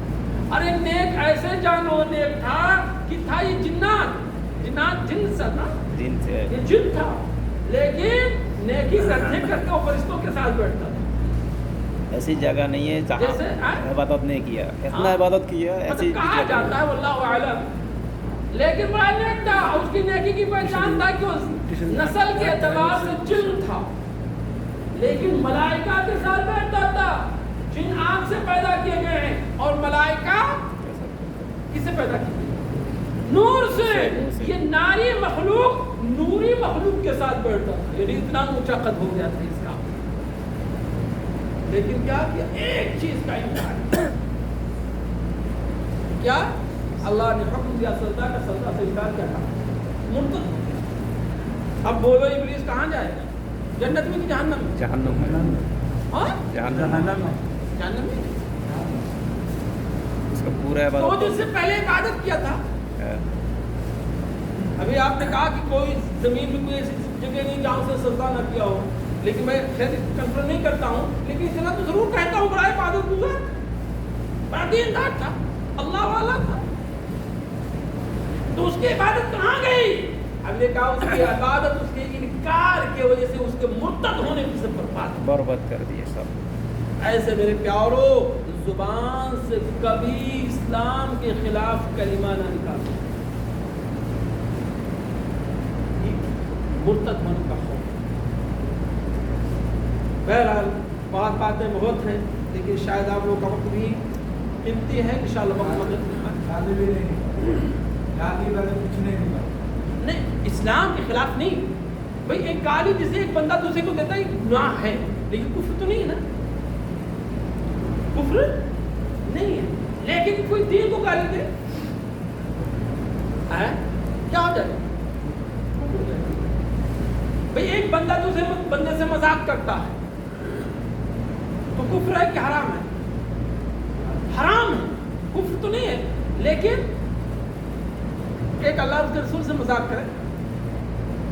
ارے نیک ایسے جانو نیک تھا کہ تھا یہ جنات جن سا نا, جن سے یہ جن تھا, لیکن نیکی کرتے کرتے وہ فرشتوں کے ساتھ بیٹھتا تھا. ایسی جگہ نہیں ہے جہاں عبادت نہیں کیا, اتنا عبادت کیا ایسی کہا جاتا ہے واللہ اعلم. لیکن بڑا نیک تھا, اس کی نیکی کی پہچان تھا کہ اس نسل کے اعتبار سے جن تھا, لیکن ملائکہ کے ساتھ بیٹھتا تھا. جن آگ سے پیدا کیے گئے ہیں اور ملائکہ کس سے پیدا کیے گئے؟ نور سے. یہ ناری مخلوق نوری مخلوق کے ساتھ بیٹھتا تھا, یعنی اتنا اونچا قد ہو گیا تھا اس کا. لیکن کیا کیا؟ ایک چیز کا انکار کیا؟ اللہ نے حکم دیا سجدہ کا, سجدہ سے انکار کیا تھا, مرتد. اب بولو ابلیس کہاں جائے گا, جنت میں کہ جہنم میں؟ جہنم میں. ہاں جہنم میں. اس کا پورا تو عبادت جس سے پہلے عبادت کیا تھا. ابھی آپ نے کہا کہ کوئی زمین میں کوئی ایسی جگہ نہیں جہاں سے سجدہ نہ کیا ہو, لیکن میں خیر کنفرم نہیں کرتا ہوں, لیکن اتنا تو ضرور کہتا ہوں بڑا عبادت گزار, بڑا دیندار تھا, اللہ والا تھا. تو اس کی عبادت کہاں گئی؟ اب نے کہا اس کی عبادت اس کے انکار کی وجہ سے اس کے مرتد ہونے کی سے برباد کر دیے سب. ایسے میرے پیارو زبان سے کبھی اسلام کے خلاف کلمہ نہ نکالو, مرتد ہونے کا خوف. بہرحال باتیں بہت ہیں, لیکن شاید آپ لوگ کا وقت بھی قیمتی ہے. انشاءاللہ وقت نہیں, اسلام کے خلاف نہیں بھائی. ایک گالی جسے ایک بندہ دوسرے کو دیتا ہے گناہ ہے, لیکن کفر تو نہیں ہے نا, کفر نہیں ہے. لیکن کوئی دین کو گالی دے کیا ہو جائے بھائی؟ ایک بندہ دوسرے بندے سے مذاق کرتا ہے تو کفر ہے کہ حرام ہے؟ حرام ہے, کفر تو نہیں ہے. لیکن ایک اللہ اس کے رسول سے مذاق کرے,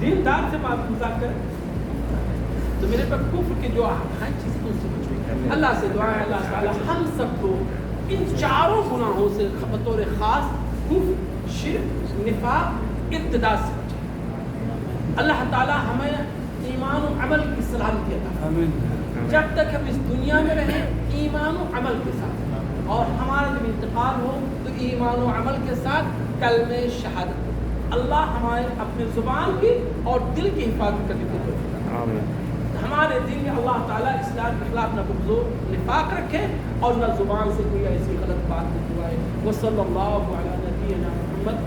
دیندار سے مذاق کرے, تو میرے پر کفر کی جو ہر چیز ان سے بچوئی. اللہ سے دعا ہے اللہ تعالی ہم سب کو ان چاروں گناہوں سے بطور خاص کفر, شرک, نفاق, ارتداد سے بچائے. اللہ تعالی ہمیں ایمان و عمل کی سلامتی عطا فرمائے. جب تک ہم اس دنیا میں رہیں ایمان و عمل کے ساتھ, اور ہمارا جب انتقال ہو تو ایمان و عمل کے ساتھ کلمہ شہادت. اللہ ہمارے اپنے زبان کی اور دل کی حفاظت کرنے کی توفیق عطا. ہمارے دل میں اللہ تعالیٰ اسلام کے خلاف نہ بغض و نفاق رکھے, اور نہ زبان سے کوئی ایسی غلط بات نکلوائے. وصلی اللہ علی نبینا محمد.